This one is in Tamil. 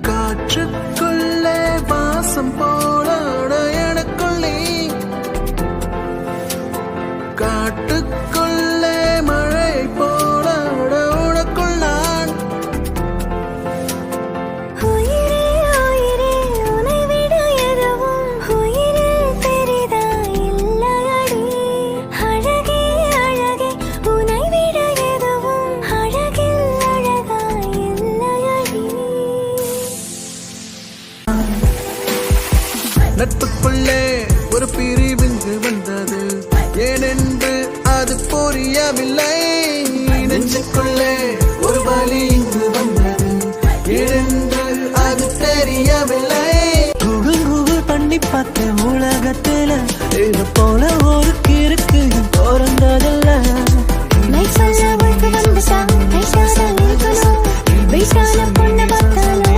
காற்றுக்குள்ளே வாசம் போல எனக்குள்ளே காட்டுக்குள்ளே மழை போல உனக்குள் நான் நட்புக்குள்ளே ஒரு பிரிவிங்கு வந்தது ஏனென்று அது புரியவில்லை நெஞ்சுக்குள்ளே ஒரு வலி இங்கு வந்தது ஏனென்று அது தெரியவில்லை கூகுள் பண்ணி பார்த்த உலகத்துல இது போல ஒரு கிறுக்கு பிறந்ததில்ல பொண்ணு